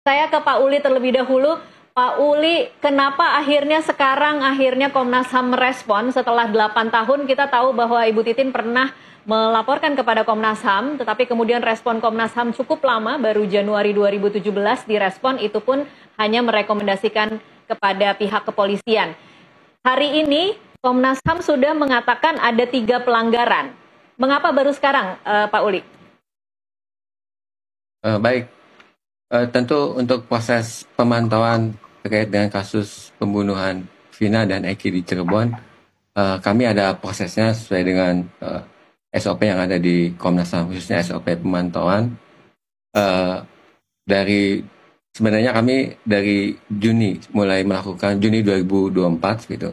Saya ke Pak Uli terlebih dahulu. Pak Uli, kenapa sekarang Komnas HAM merespon setelah 8 tahun? Kita tahu bahwa Ibu Titin pernah melaporkan kepada Komnas HAM, tetapi kemudian respon Komnas HAM cukup lama, baru Januari 2017 direspon, itu pun hanya merekomendasikan kepada pihak kepolisian. Hari ini Komnas HAM sudah mengatakan ada 3 pelanggaran. Mengapa baru sekarang, Pak Uli? Baik, tentu untuk proses pemantauan terkait dengan kasus pembunuhan Vina dan Eki di Cirebon, kami ada prosesnya sesuai dengan SOP yang ada di Komnas HAM, khususnya SOP pemantauan. Sebenarnya kami dari mulai melakukan Juni 2024 gitu,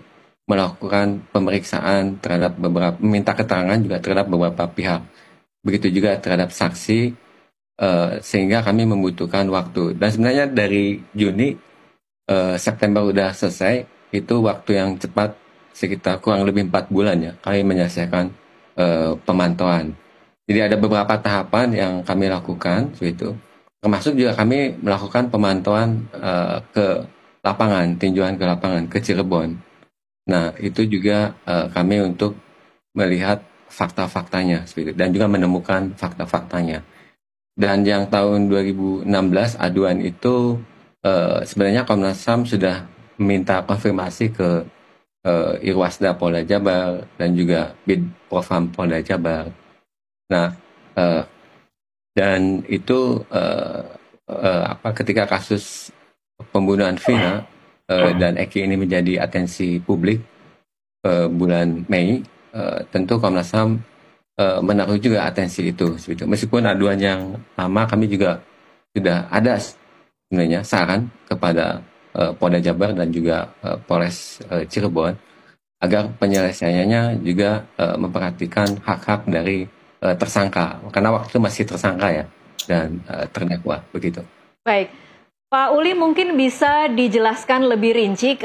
melakukan pemeriksaan terhadap meminta keterangan juga terhadap beberapa pihak. Begitu juga terhadap saksi, sehingga kami membutuhkan waktu. Dan sebenarnya dari Juni, September udah selesai, itu waktu yang cepat, sekitar kurang lebih 4 bulan ya, kami menyelesaikan pemantauan. Jadi ada beberapa tahapan yang kami lakukan, itu. Termasuk juga kami melakukan pemantauan ke lapangan, tinjauan ke lapangan, ke Cirebon. Nah, itu juga kami untuk melihat fakta-faktanya, dan juga menemukan fakta-faktanya. Dan yang tahun 2016 aduan itu sebenarnya Komnas HAM sudah meminta konfirmasi ke Irwasda Polda Jabar dan juga Bid Profam Polda Jabar. Nah, dan itu ketika kasus pembunuhan Vina dan Eki ini menjadi atensi publik bulan Mei, tentu Komnas HAM menaruh juga atensi itu. Meskipun aduan yang lama, kami juga sudah ada sebenarnya saran kepada Polda Jabar dan juga Polres Cirebon agar penyelesaiannya juga memperhatikan hak-hak dari tersangka, karena waktu itu masih tersangka ya, dan terdakwa, begitu. Baik, Pak Uli mungkin bisa dijelaskan lebih rinci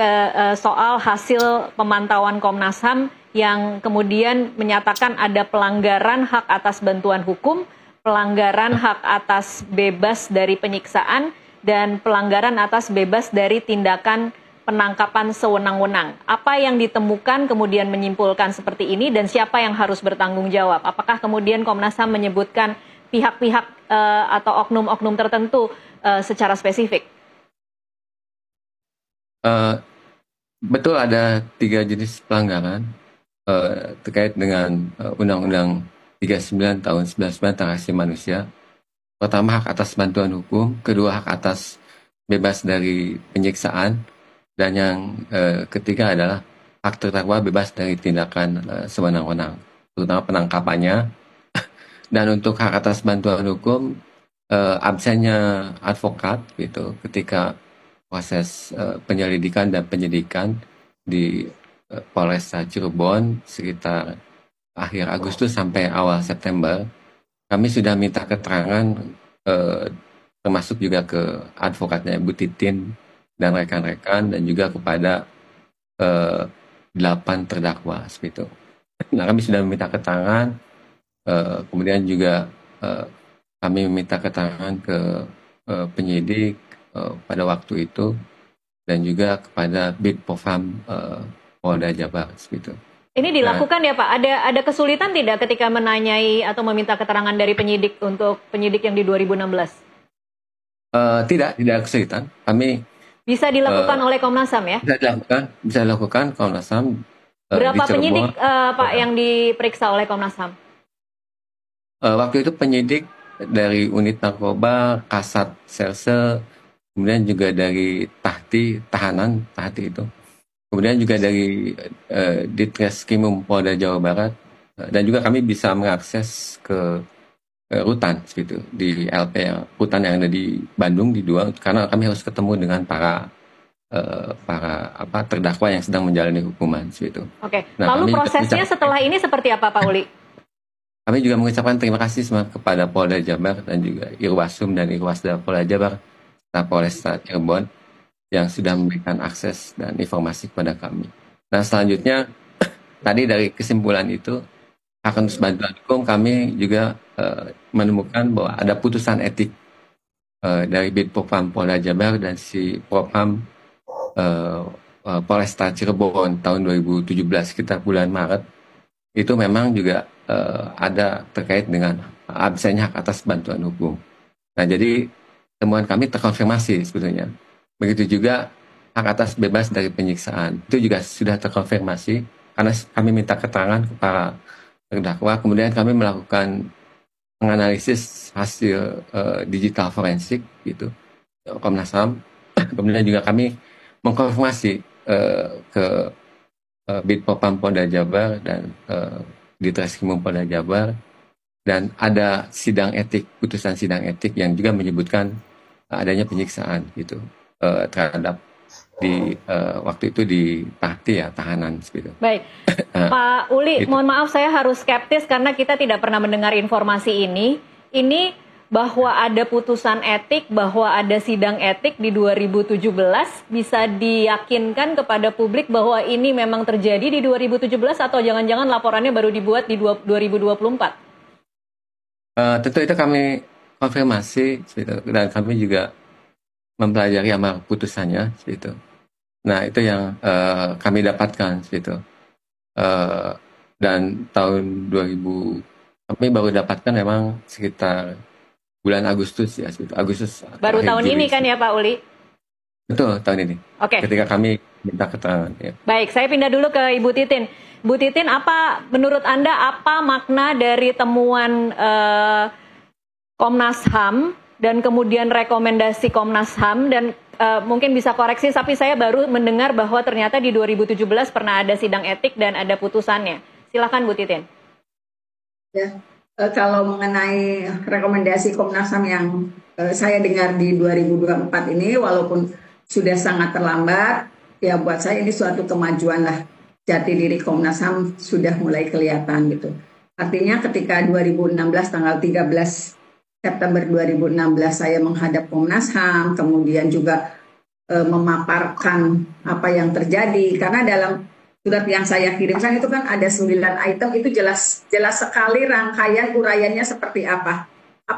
soal hasil pemantauan Komnas HAM yang kemudian menyatakan ada pelanggaran hak atas bantuan hukum, pelanggaran hak atas bebas dari penyiksaan, dan pelanggaran atas bebas dari tindakan penangkapan sewenang-wenang. Apa yang ditemukan kemudian menyimpulkan seperti ini, dan siapa yang harus bertanggung jawab? Apakah kemudian Komnas HAM menyebutkan pihak-pihak atau oknum-oknum tertentu secara spesifik? Betul, ada 3 jenis pelanggaran terkait dengan Undang-Undang 39 tahun 99 tentang asasi manusia. Pertama, hak atas bantuan hukum. Kedua, hak atas bebas dari penyiksaan. Dan yang ketiga adalah hak terdakwa bebas dari tindakan sewenang-wenang, terutama penangkapannya. Dan untuk hak atas bantuan hukum, absennya advokat gitu ketika proses penyelidikan dan penyidikan di Polresta Cirebon sekitar akhir Agustus sampai awal September. Kami sudah minta keterangan termasuk juga ke advokatnya Bu Titin dan rekan-rekan, dan juga kepada 8 terdakwa seperti itu. Nah, kami sudah meminta keterangan, kemudian juga kami meminta keterangan ke penyidik pada waktu itu, dan juga kepada Bid Profam Polda Jabar seperti itu. Ini dilakukan ya Pak, ada kesulitan tidak ketika menanyai atau meminta keterangan dari penyidik untuk penyidik yang di 2016? Tidak kesulitan. Kami bisa dilakukan oleh Komnas HAM ya? Bisa dilakukan Komnas HAM. Berapa penyidik Pak yang diperiksa oleh Komnas HAM? Waktu itu penyidik dari unit narkoba, Kasat Serse, kemudian juga dari tahanan itu. Kemudian juga dari Ditreskrimum Polda Jawa Barat, dan juga kami bisa mengakses ke rutan seperti itu, di LP rutan yang ada di Bandung, di 2, karena kami harus ketemu dengan para terdakwa yang sedang menjalani hukuman seperti itu. Oke. Nah, lalu prosesnya setelah ini seperti apa Pak Uli? Kami juga mengucapkan terima kasih kepada Polda Jabar dan juga Irwasum dan Irwasda Polda Jabar serta Polresta Cirebon yang sudah memberikan akses dan informasi kepada kami. Nah, selanjutnya tadi dari kesimpulan itu, hak atas bantuan hukum, kami juga menemukan bahwa ada putusan etik dari Bitpopam Polda Jabar dan si Propam Polresta Cirebon tahun 2017 sekitar bulan Maret itu memang juga ada terkait dengan absennya hak atas bantuan hukum. Nah, jadi temuan kami terkonfirmasi sebetulnya. Begitu juga hak atas bebas dari penyiksaan. Itu juga sudah terkonfirmasi karena kami minta keterangan ke para terdakwa. Kemudian kami melakukan menganalisis hasil digital forensik gitu, Komnas HAM. Kemudian juga kami mengkonfirmasi ke Bitpopam Polda Jabar dan di Treskrimum Polda Jabar, dan ada sidang etik, putusan sidang etik yang juga menyebutkan adanya penyiksaan gitu terhadap di waktu itu di Pati ya, tahanan gitu. Baik, Pak Uli, mohon maaf saya harus skeptis karena kita tidak pernah mendengar informasi ini. Ini bahwa ada putusan etik, bahwa ada sidang etik di 2017, bisa diyakinkan kepada publik bahwa ini memang terjadi di 2017 atau jangan-jangan laporannya baru dibuat di 2024? Tentu itu kami konfirmasi dan kami juga mempelajari amar putusannya gitu. Nah, itu yang kami dapatkan gitu. Dan tahun 2000 kami baru dapatkan memang sekitar bulan Agustus ya, Agustus. Baru tahun ini kan ya Pak Uli? Betul, tahun ini. Oke. Ketika kami minta keterangan. Ya. Baik, saya pindah dulu ke Ibu Titin. Bu Titin, apa menurut Anda apa makna dari temuan Komnas HAM dan kemudian rekomendasi Komnas HAM, dan mungkin bisa koreksi, tapi saya baru mendengar bahwa ternyata di 2017 pernah ada sidang etik dan ada putusannya. Silakan Bu Titin. Ya. Kalau mengenai rekomendasi Komnas HAM yang saya dengar di 2024 ini, walaupun sudah sangat terlambat, ya buat saya ini suatu kemajuan lah. Jati diri Komnas HAM sudah mulai kelihatan gitu. Artinya ketika 2016 tanggal 13 September 2016 saya menghadap Komnas HAM, kemudian juga memaparkan apa yang terjadi, karena dalam surat yang saya kirimkan itu kan ada 9 item, itu jelas sekali rangkaian uraiannya seperti apa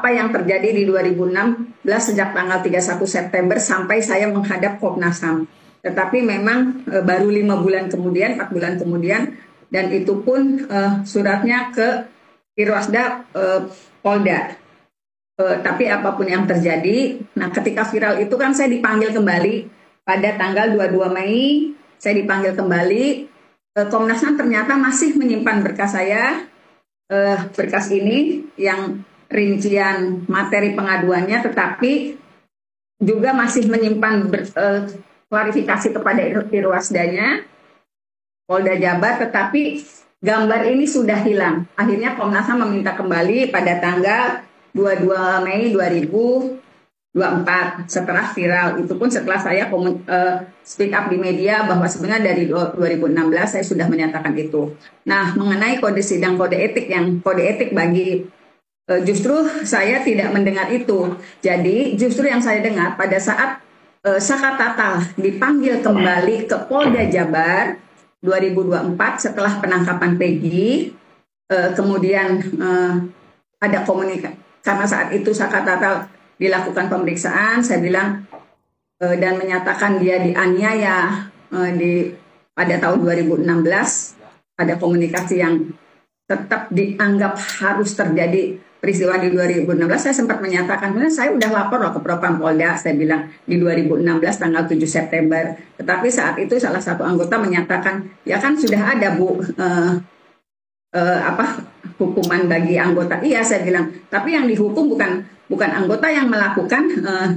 yang terjadi di 2016 sejak tanggal 31 September sampai saya menghadap Komnas HAM. Tetapi memang baru 4 bulan kemudian, dan itu pun suratnya ke Irwasda Polda. Tapi apapun yang terjadi, nah ketika viral itu kan saya dipanggil kembali pada tanggal 22 Mei, saya dipanggil kembali. Komnas HAM ternyata masih menyimpan berkas saya, berkas ini yang rincian materi pengaduannya, tetapi juga masih menyimpan klarifikasi kepada Irwasdanya Polda Jabar, tetapi gambar ini sudah hilang. Akhirnya Komnas HAM meminta kembali pada tanggal 22 Mei 2024 setelah viral. Itu pun setelah saya speak up di media bahwa sebenarnya dari 2016 saya sudah menyatakan itu. Nah, mengenai kode sidang kode etik bagi justru saya tidak mendengar itu. Jadi justru yang saya dengar pada saat Saka Tatal dipanggil kembali ke Polda Jabar 2024 setelah penangkapan Peggy, kemudian ada komunikasi. Karena saat itu Saka Tatal dilakukan pemeriksaan, saya bilang dan menyatakan dia dianiaya pada tahun 2016, ada komunikasi yang tetap dianggap harus terjadi peristiwa di 2016. Saya sempat menyatakan, saya udah lapor loh ke Propam Polda, saya bilang di 2016 tanggal 7 September. Tetapi saat itu salah satu anggota menyatakan, ya kan sudah ada Bu hukuman bagi anggota. Iya, saya bilang, tapi yang dihukum bukan anggota yang melakukan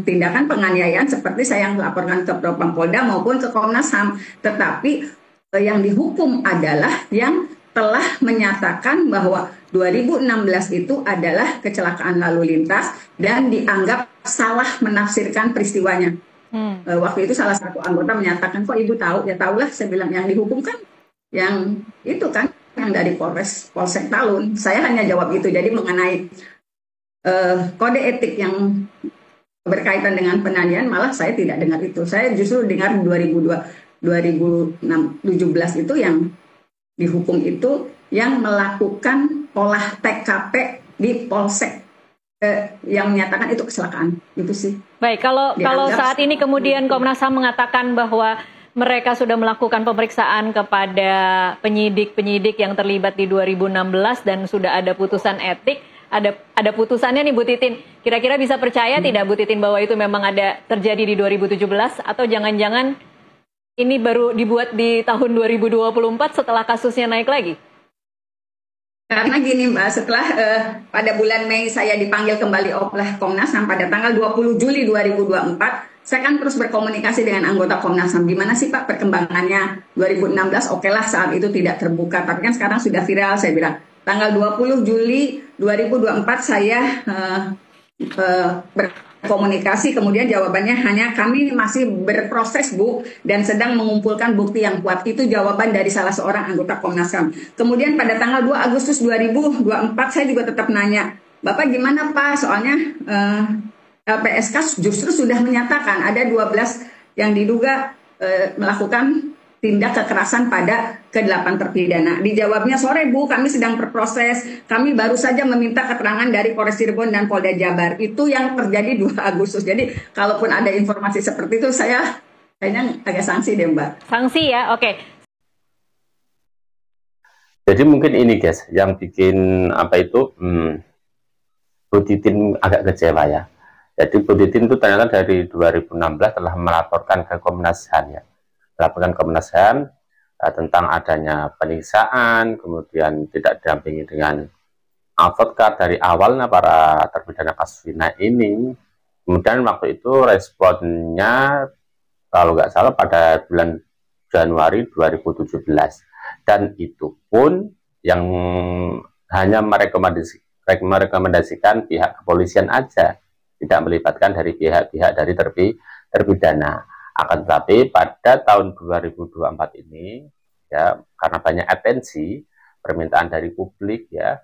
tindakan penganiayaan seperti saya yang laporkan ke Propam Polda maupun ke Komnas HAM, tetapi yang dihukum adalah yang telah menyatakan bahwa 2016 itu adalah kecelakaan lalu lintas dan dianggap salah menafsirkan peristiwanya. Waktu itu salah satu anggota menyatakan, kok Ibu tahu? Ya tahulah, saya bilang, yang dihukum kan yang itu kan yang dari Polsek Talun. Saya hanya jawab itu. Jadi mengenai kode etik yang berkaitan dengan penganiayaan malah saya tidak dengar itu. Saya justru dengar 2017 itu yang dihukum itu yang melakukan olah TKP di Polsek yang menyatakan itu kecelakaan. Itu sih. Baik, kalau saat ini kemudian Komnas HAM mengatakan bahwa mereka sudah melakukan pemeriksaan kepada penyidik-penyidik yang terlibat di 2016 dan sudah ada putusan etik, ada putusannya nih Bu Titin. Kira-kira bisa percaya tidak Bu Titin bahwa itu memang ada terjadi di 2017 atau jangan-jangan ini baru dibuat di tahun 2024 setelah kasusnya naik lagi? Karena gini Mbak, setelah pada bulan Mei saya dipanggil kembali oleh Komnas HAM pada tanggal 20 Juli 2024, saya kan terus berkomunikasi dengan anggota Komnas HAM. Gimana sih Pak perkembangannya 2016? Oke lah saat itu tidak terbuka, tapi kan sekarang sudah viral. Saya bilang tanggal 20 Juli 2024 saya berkomunikasi, kemudian jawabannya hanya kami masih berproses Bu dan sedang mengumpulkan bukti yang kuat. Itu jawaban dari salah seorang anggota Komnas HAM. Kemudian pada tanggal 2 Agustus 2024 saya juga tetap nanya, Bapak gimana Pak? Soalnya LPSK justru sudah menyatakan ada 12 yang diduga melakukan tindak kekerasan pada ke-8 terpidana. Dijawabnya, sore Bu, kami sedang berproses. Kami baru saja meminta keterangan dari Polres Cirebon dan Polda Jabar. Itu yang terjadi 2 Agustus. Jadi, kalaupun ada informasi seperti itu, saya kayaknya agak sanksi deh, Mbak. Sanksi ya, oke. Jadi mungkin ini guys, yang bikin apa itu, Bu Titin agak kecewa ya. Jadi Bu Titin itu ternyata dari 2016 telah melaporkan ke Komnas HAM ya. Melaporkan Komnas HAM tentang adanya penyiksaan, kemudian tidak didampingi dengan advokat dari awalnya para terpidana kasus zina ini. Kemudian waktu itu responnya kalau nggak salah pada bulan Januari 2017, dan itu pun yang hanya merekomendasikan pihak kepolisian aja, tidak melibatkan dari pihak-pihak dari terpidana. Akan tetapi pada tahun 2024 ini ya, karena banyak atensi permintaan dari publik ya,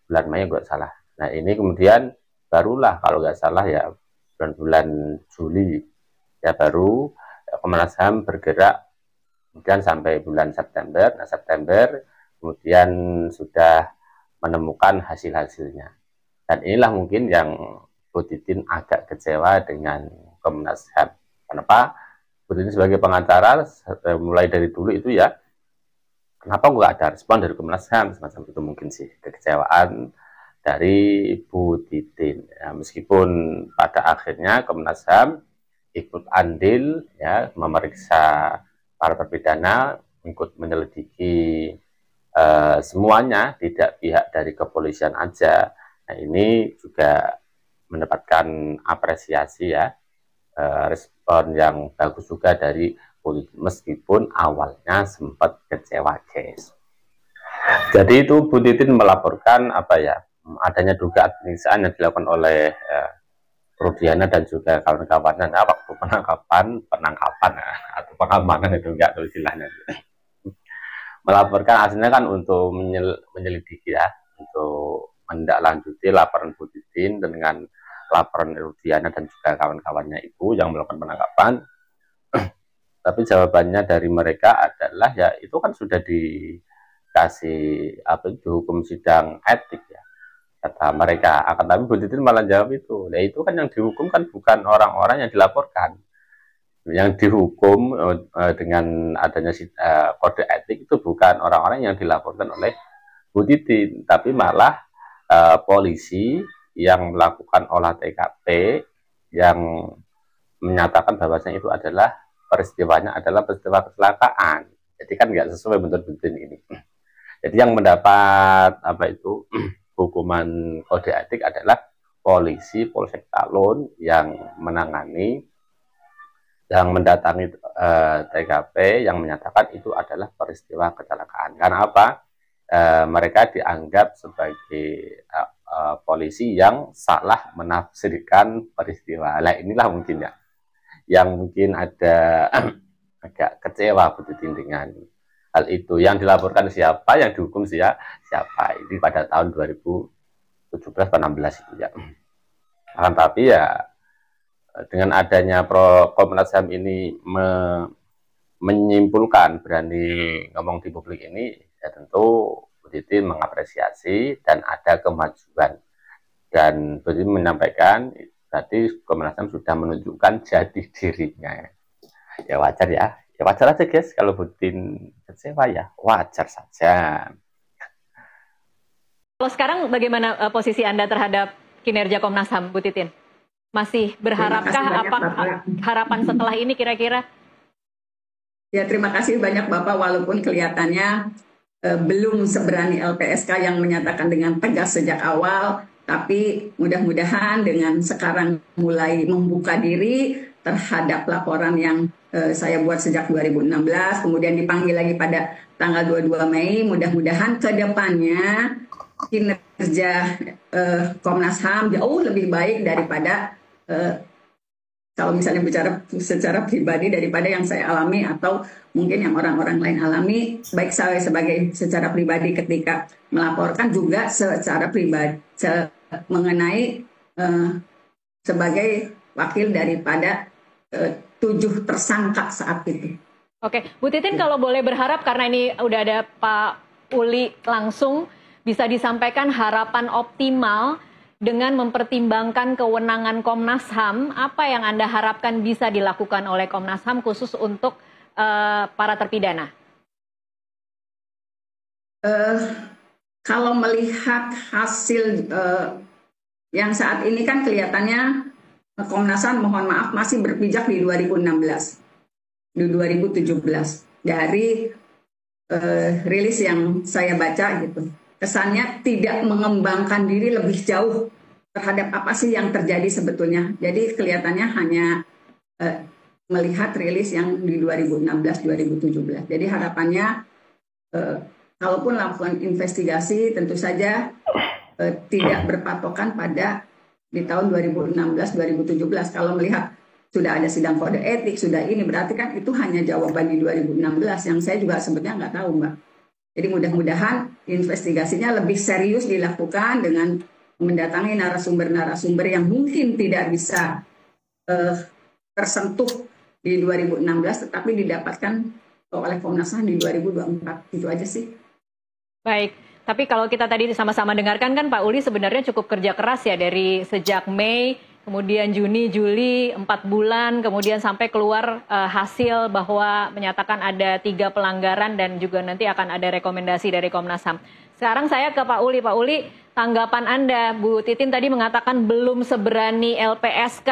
bulan Mei nggak salah. Nah ini kemudian barulah kalau nggak salah ya bulan Juli ya baru Komnas HAM bergerak kemudian sampai bulan September. Nah September kemudian sudah menemukan hasil-hasilnya. Dan inilah mungkin yang Bu Titin agak kecewa dengan Komnas HAM. Kenapa? Bu Titin sebagai pengacara mulai dari dulu itu ya, kenapa nggak ada respon dari Komnas HAM, semacam itu mungkin sih kekecewaan dari Bu Titin. Ya, meskipun pada akhirnya Komnas HAM ikut andil ya memeriksa para terpidana, ikut menyelidiki semuanya, tidak pihak dari kepolisian aja. Nah ini juga mendapatkan apresiasi ya, respon yang bagus juga dari polisi, meskipun awalnya sempat kecewa guys. Jadi itu Bu Titin melaporkan apa ya, adanya dugaan penyiksaan yang dilakukan oleh Rudiana dan juga kawan-kawannya waktu penangkapan atau pengamanan itu enggak tuh istilahnya. Melaporkan hasilnya kan untuk menyelidiki ya, untuk menindaklanjuti laporan Bu Titin dengan laporan Rudiana dan juga kawan-kawannya itu yang melakukan penangkapan. Tapi jawabannya dari mereka adalah ya itu kan sudah dikasih apa itu hukum sidang etik ya, kata mereka. Akan tapi Bu Titin malah jawab itu, nah itu kan yang dihukum kan bukan orang-orang yang dilaporkan. Yang dihukum dengan adanya kode etik itu bukan orang-orang yang dilaporkan oleh Bu Titin, tapi malah polisi yang melakukan olah TKP yang menyatakan bahwasanya itu adalah peristiwanya adalah peristiwa kecelakaan. Jadi kan nggak sesuai bentuk ini. Jadi yang mendapat apa itu hukuman kode etik adalah polisi Polsek Talun yang menangani, yang mendatangi TKP yang menyatakan itu adalah peristiwa kecelakaan. Karena apa? Mereka dianggap sebagai polisi yang salah menafsirkan peristiwa. Nah inilah mungkin ya, yang mungkin ada agak kecewa Bu Titin dengan hal itu. Yang dilaporkan siapa, yang dihukum siapa. Ini pada tahun 2017-16 itu ya. Akan tapi ya dengan adanya Komnas HAM ini menyimpulkan, berani ngomong di publik ini, ya tentu Bu Titin mengapresiasi dan ada kemajuan. Dan berarti menyampaikan berarti Komnas HAM sudah menunjukkan jati dirinya. Ya wajar ya. Ya wajar aja guys, kalau Butin kecewa ya wajar saja. Kalau sekarang bagaimana posisi Anda terhadap kinerja Komnas HAM, Bu Titin? Masih berharapkah apa harapan setelah ini kira-kira? Ya, terima kasih banyak Bapak, walaupun kelihatannya belum seberani LPSK yang menyatakan dengan tegas sejak awal, tapi mudah-mudahan dengan sekarang mulai membuka diri terhadap laporan yang saya buat sejak 2016, kemudian dipanggil lagi pada tanggal 22 Mei, mudah-mudahan ke depannya kinerja Komnas HAM jauh lebih baik daripada kalau misalnya bicara secara pribadi daripada yang saya alami atau mungkin yang orang-orang lain alami, baik saya sebagai secara pribadi ketika melaporkan juga secara pribadi mengenai sebagai wakil daripada 7 tersangka saat itu. Oke, Bu Titin kalau boleh berharap karena ini udah ada Pak Uli langsung, bisa disampaikan harapan optimal dengan mempertimbangkan kewenangan Komnas HAM, apa yang Anda harapkan bisa dilakukan oleh Komnas HAM khusus untuk para terpidana? Kalau melihat hasil yang saat ini kan kelihatannya Komnas HAM, mohon maaf, masih berpijak di 2016, di 2017. Dari rilis yang saya baca gitu, kesannya tidak mengembangkan diri lebih jauh terhadap apa sih yang terjadi sebetulnya. Jadi kelihatannya hanya melihat rilis yang di 2016-2017. Jadi harapannya kalaupun lakukan investigasi tentu saja tidak berpatokan pada di tahun 2016-2017. Kalau melihat sudah ada sidang kode etik, sudah ini berarti kan itu hanya jawaban di 2016 yang saya juga sebetulnya nggak tahu, Mbak. Jadi mudah-mudahan investigasinya lebih serius dilakukan dengan mendatangi narasumber-narasumber yang mungkin tidak bisa tersentuh di 2016 tetapi didapatkan oleh Komnas HAM di 2024. Itu aja sih. Baik, tapi kalau kita tadi sama-sama dengarkan kan Pak Uli sebenarnya cukup kerja keras ya dari sejak Mei, kemudian Juni, Juli, 4 bulan, kemudian sampai keluar hasil bahwa menyatakan ada 3 pelanggaran dan juga nanti akan ada rekomendasi dari Komnas HAM. Sekarang saya ke Pak Uli. Pak Uli, tanggapan Anda, Bu Titin tadi mengatakan belum seberani LPSK,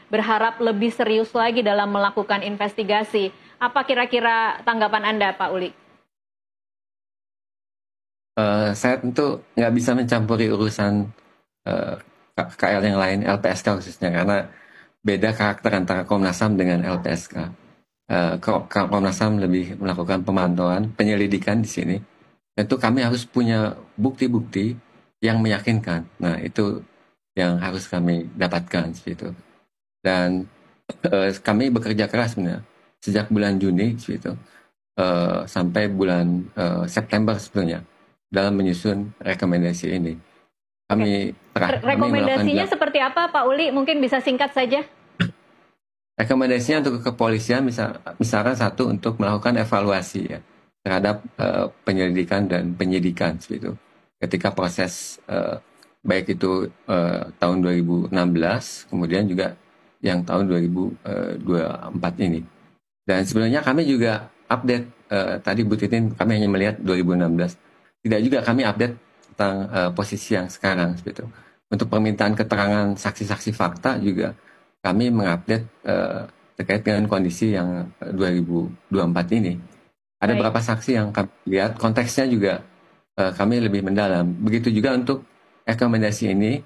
berharap lebih serius lagi dalam melakukan investigasi. Apa kira-kira tanggapan Anda, Pak Uli? Saya tentu nggak bisa mencampuri urusan KL yang lain, LPSK khususnya, karena beda karakter antara Komnas HAM dengan LPSK. Komnas HAM lebih melakukan pemantauan, penyelidikan di sini. Tentu kami harus punya bukti-bukti yang meyakinkan. Nah, itu yang harus kami dapatkan, seperti itu. Dan kami bekerja keras sebenarnya sejak bulan Juni, seperti itu, sampai bulan September sebetulnya dalam menyusun rekomendasi ini. Kami rekomendasinya seperti apa, Pak Uli? Mungkin bisa singkat saja. Rekomendasinya untuk kepolisian misalkan satu untuk melakukan evaluasi ya terhadap penyelidikan dan penyidikan seperti itu. Ketika proses baik itu tahun 2016 kemudian juga yang tahun 2024 ini. Dan sebenarnya kami juga update tadi Bu Titin, kami hanya melihat 2016. Tidak juga kami update tentang posisi yang sekarang seperti itu. Untuk permintaan keterangan saksi-saksi fakta juga kami mengupdate terkait dengan kondisi yang 2024 ini. Ada beberapa saksi yang kami lihat konteksnya juga kami lebih mendalam. Begitu juga untuk rekomendasi ini,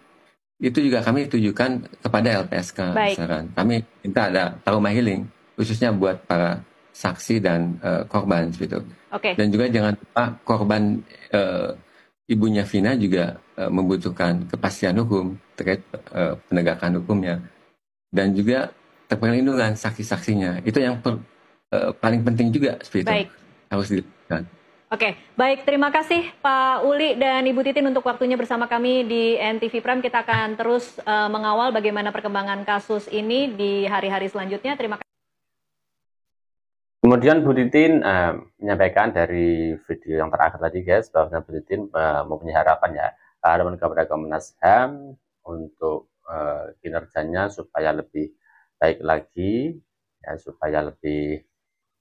itu juga kami tujukan kepada LPSK. Misalkan kami minta ada trauma healing khususnya buat para saksi dan korban gitu. Dan juga jangan lupa korban ibunya Vina juga membutuhkan kepastian hukum terkait penegakan hukumnya dan juga perlindungan saksi-saksinya. Itu yang paling penting juga seperti itu harus dilakukan. Oke, baik. Terima kasih Pak Uli dan Ibu Titin untuk waktunya bersama kami di NTV Prime. Kita akan terus mengawal bagaimana perkembangan kasus ini di hari-hari selanjutnya. Terima kasih. Kemudian Bu Titin menyampaikan dari video yang terakhir tadi guys, bahwa Bu Titin mempunyai harapan ya, harapan kepada Komnas HAM untuk kinerjanya supaya lebih baik lagi, ya, supaya lebih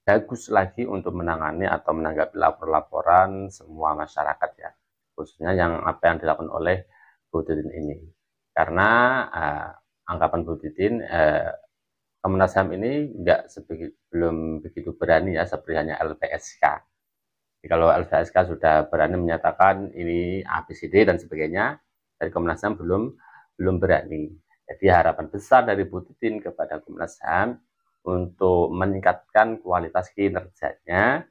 bagus lagi untuk menangani atau menanggapi laporan semua masyarakat, ya, khususnya apa yang dilakukan oleh Bu Titin ini. Karena anggapan Bu Titin, Komnas HAM ini belum begitu berani, ya, seperti hanya LPSK. Jadi kalau LPSK sudah berani menyatakan ini ABCD dan sebagainya, dari Komnas HAM belum berani. Jadi harapan besar dari Bu Titin kepada Komnas HAM untuk meningkatkan kualitas kinerjanya,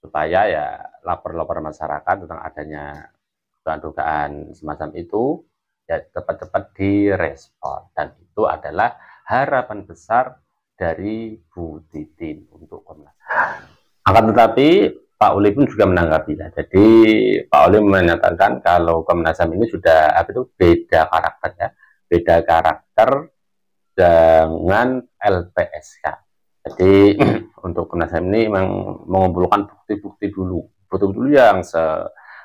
supaya ya lapor-lapor masyarakat tentang adanya dugaan-dugaan semacam itu ya cepat-cepat direspon, dan itu adalah harapan besar dari Bu Titin untuk Komnas HAM. Akan tetapi Pak Uli pun juga menanggapinya. Jadi Pak Uli menyatakan kalau Komnas HAM ini sudah beda karakter, ya, beda karakter dengan LPSK. Jadi untuk Komnas HAM ini memang mengumpulkan bukti-bukti dulu, yang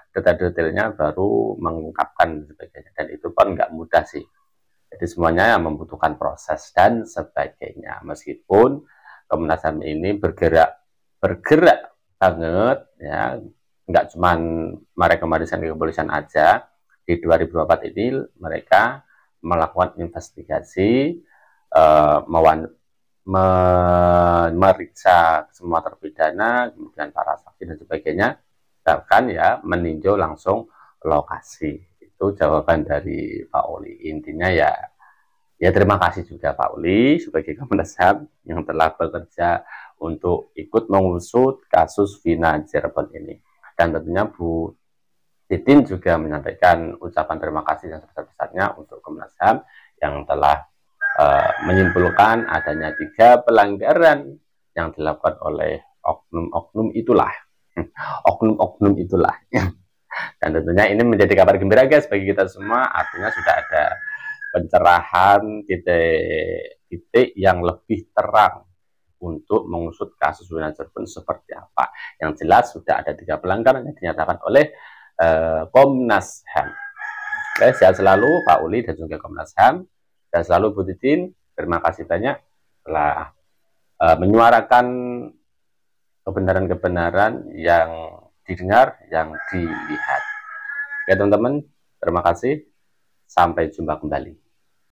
detail-detailnya baru mengungkapkan sebagainya, dan itu kan nggak mudah sih. Jadi semuanya yang membutuhkan proses dan sebagainya. Meskipun Komnas HAM ini bergerak banget, ya, nggak cuma merekomendasikan ke kepolisian aja. Di 2024 ini mereka melakukan investigasi, memeriksa semua terpidana, kemudian para saksi dan sebagainya, bahkan ya meninjau langsung lokasi. Itu jawaban dari Pak Uli. Intinya ya terima kasih juga Pak Uli sebagai Komnas HAM yang telah bekerja untuk ikut mengusut kasus Vina Cirebon ini. Dan tentunya Bu Titin juga menyampaikan ucapan terima kasih yang sebesar-besarnya untuk Komnas HAM yang telah menyimpulkan adanya 3 pelanggaran yang dilakukan oleh oknum-oknum itulah. Oknum-oknum itulah. Dan tentunya ini menjadi kabar gembira, guys, bagi kita semua. Artinya sudah ada pencerahan titik yang lebih terang untuk mengusut kasus Vina Cirebon seperti apa. Yang jelas sudah ada 3 pelanggaran yang dinyatakan oleh Komnas HAM. Oke, sehat selalu Pak Uli dan juga Komnas HAM. Dan selalu Bu Titin, terima kasih banyak telah menyuarakan kebenaran-kebenaran yang didengar, yang dilihat. Oke teman-teman, terima kasih. Sampai jumpa kembali.